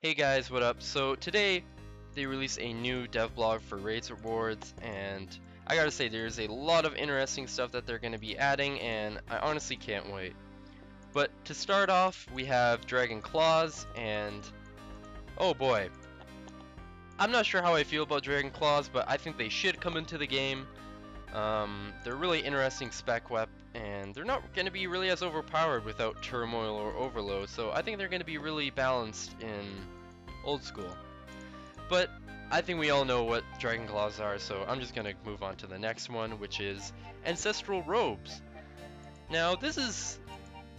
Hey guys, what up? So today they released a new dev blog for Raids Rewards, and I gotta say there's a lot of interesting stuff that they're gonna be adding, and I honestly can't wait. But to start off, we have Dragon Claws, and oh boy, I'm not sure how I feel about Dragon Claws, but I think they should come into the game. They're really interesting spec wep, and they're not going to be really as overpowered without Turmoil or Overload, so I think they're going to be really balanced in Old School. But I think we all know what Dragon Claws are, so I'm just going to move on to the next one, which is Ancestral Robes. Now, this is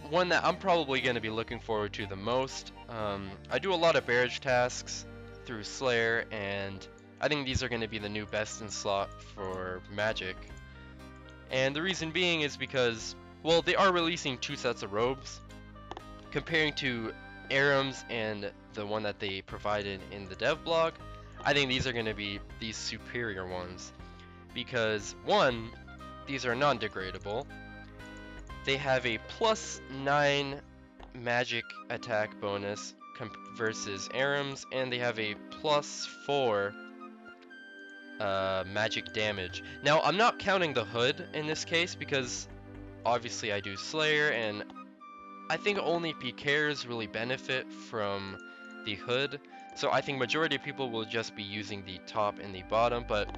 one that I'm probably going to be looking forward to the most. I do a lot of barrage tasks through Slayer, and I think these are going to be the new best in slot for Magic. And the reason being is because, well, they are releasing two sets of robes. Comparing to Arums and the one that they provided in the dev blog, I think these are going to be these superior ones. Because, one, these are non-degradable. They have a +9 magic attack bonus versus Arums, and they have a +4 magic damage. Now, I'm not counting the hood in this case because obviously I do Slayer, and I think only PKers really benefit from the hood. So I think majority of people will just be using the top and the bottom, but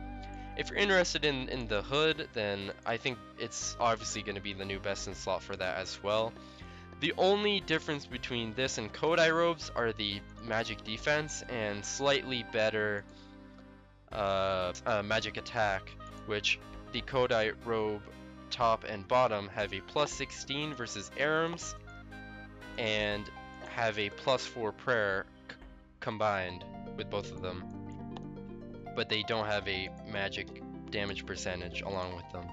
if you're interested in the hood, then I think it's obviously going to be the new best in slot for that as well. The only difference between this and Kodai robes are the magic defense and slightly better magic attack, which the Kodai robe top and bottom have a +16 versus Arums and have a +4 prayer combined with both of them, but they don't have a magic damage percentage along with them.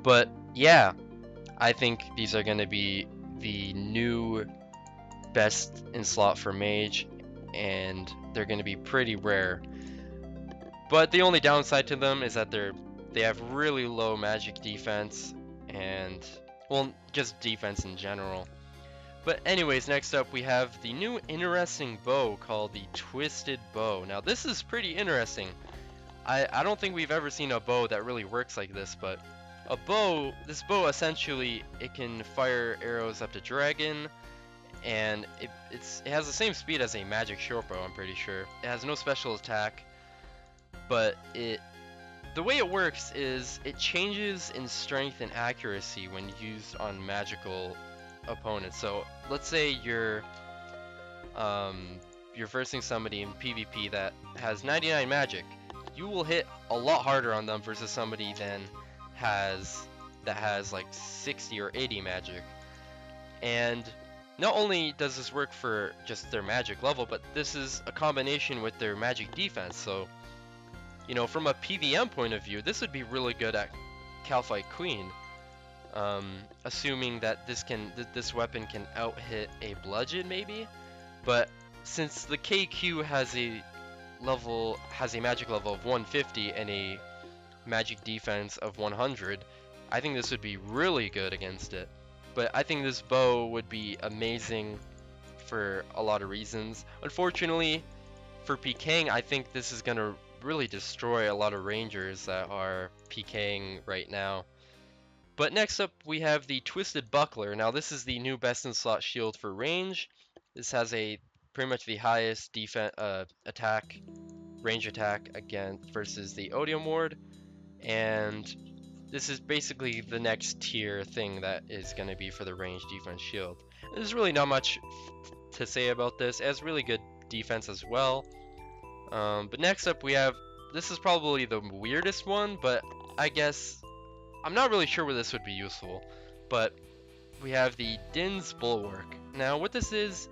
But yeah, I think these are going to be the new best in slot for Mage, and they're going to be pretty rare. But the only downside to them is that they have really low magic defense and, well, just defense in general. But anyways, next up we have the new interesting bow called the Twisted Bow. Now this is pretty interesting. I don't think we've ever seen a bow that really works like this, but this bow essentially, it can fire arrows up to dragon, and it has the same speed as a magic short bow, I'm pretty sure. It has no special attack, but the way it works is it changes in strength and accuracy when used on magical opponents. So let's say you're versing somebody in PvP that has 99 magic. You will hit a lot harder on them versus somebody that has like 60 or 80 magic. And not only does this work for just their magic level, but this is a combination with their magic defense. So, you know, from a PVM point of view, this would be really good at Calfight Queen, assuming that this weapon can out-hit a bludgeon maybe. But since the KQ has a magic level of 150 and a magic defense of 100, I think this would be really good against it. But I think this bow would be amazing for a lot of reasons. Unfortunately, for PKing, I think this is gonna really destroy a lot of rangers that are PKing right now. But next up we have the Twisted Buckler. Now this is the new best in slot shield for range. This has pretty much the highest range attack again versus the Odium Ward, and this is basically the next tier thing that is going to be for the range defense shield. There's really not much to say about this. It has really good defense as well. But next up we have, this is probably the weirdest one, but I guess I'm not really sure where this would be useful, but we have the Din's Bulwark. Now what this is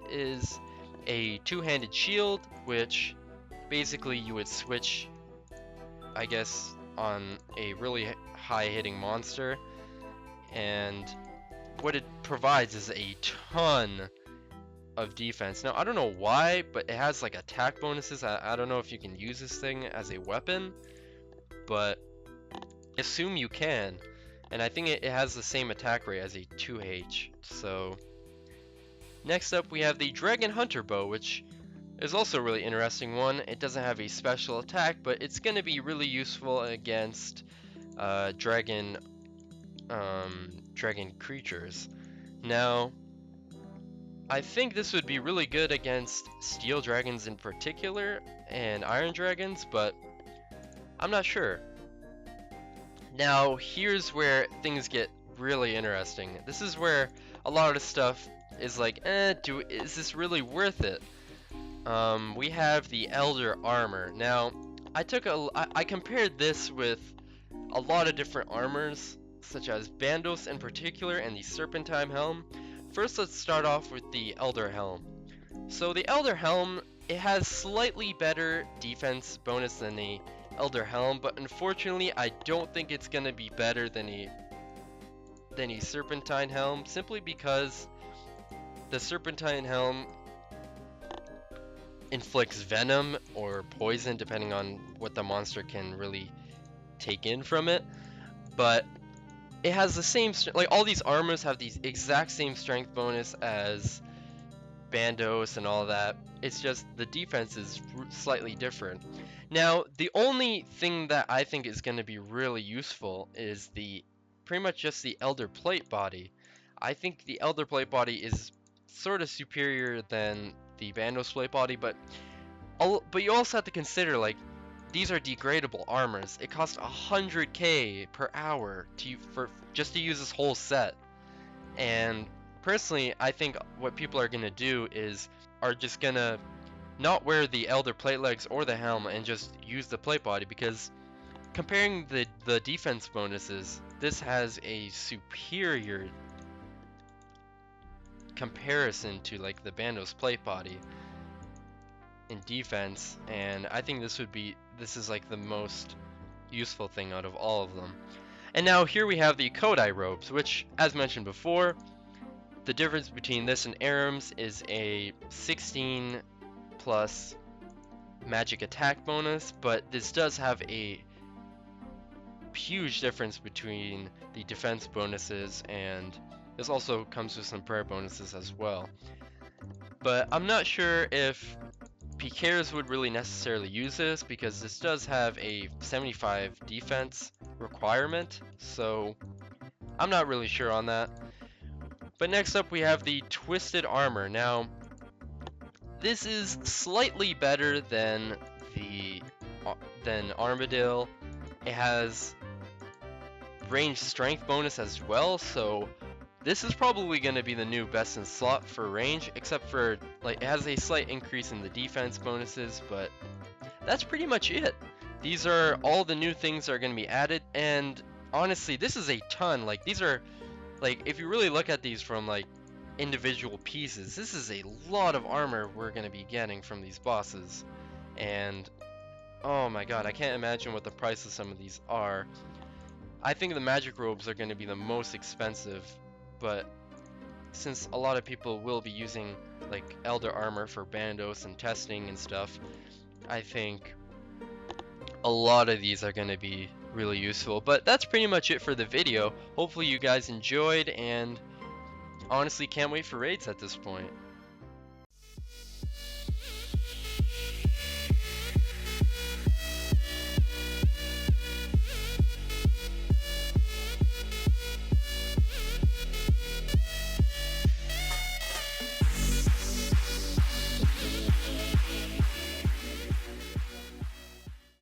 a two-handed shield, which basically you would switch, I guess, on a really high-hitting monster, and what it provides is a ton of defense. Now I don't know why, but it has like attack bonuses. I don't know if you can use this thing as a weapon, but assume you can, and I think it has the same attack rate as a 2H. So next up we have the Dragon Hunter Bow, which There's also a really interesting one. It doesn't have a special attack, but it's going to be really useful against dragon dragon creatures. Now, I think this would be really good against steel dragons in particular and iron dragons, but I'm not sure. Now, here's where things get really interesting. This is where a lot of the stuff is like, is this really worth it? We have the Elder Armor. Now, I compared this with a lot of different armors, such as Bandos in particular and the Serpentine Helm. First, let's start off with the Elder Helm. So the Elder Helm, it has slightly better defense bonus than the Elder Helm, but unfortunately I don't think it's gonna be better than a Serpentine Helm, simply because the Serpentine Helm inflicts venom or poison depending on what the monster can really take in from it, but it has the same like all these armors have these exact same strength bonus as Bandos and all that. It's just the defense is slightly different. Now, the only thing that I think is going to be really useful is pretty much just the Elder Plate body. I think the Elder Plate body is sort of superior than the Bandos Plate body, but you also have to consider, like, these are degradable armors. It costs 100k per hour for just to use this whole set. And personally, I think what people are gonna do are just gonna not wear the Elder Plate Legs or the helm and just use the plate body, because comparing the defense bonuses, this has a superior comparison to like the Bandos plate body in defense, and I think this is like the most useful thing out of all of them. And now here we have the Kodai robes, which, as mentioned before, the difference between this and Aram's is a 16 plus magic attack bonus, but this does have a huge difference between the defense bonuses, and this also comes with some prayer bonuses as well. But I'm not sure if PKers would really necessarily use this, because this does have a 75 defense requirement, so I'm not really sure on that. But next up we have the Twisted Armor. Now, this is slightly better than Armadil. It has range strength bonus as well, so this is probably going to be the new best in slot for range, except for like it has a slight increase in the defense bonuses, but that's pretty much it. These are all the new things that are going to be added, and honestly, this is a ton. Like, these are, like, if you really look at these from like individual pieces, this is a lot of armor we're going to be getting from these bosses. And oh my god, I can't imagine what the price of some of these are. I think the magic robes are going to be the most expensive, but since a lot of people will be using like Elder Armor for Bandos and testing and stuff, I think a lot of these are going to be really useful. But that's pretty much it for the video. Hopefully you guys enjoyed, and honestly can't wait for raids at this point.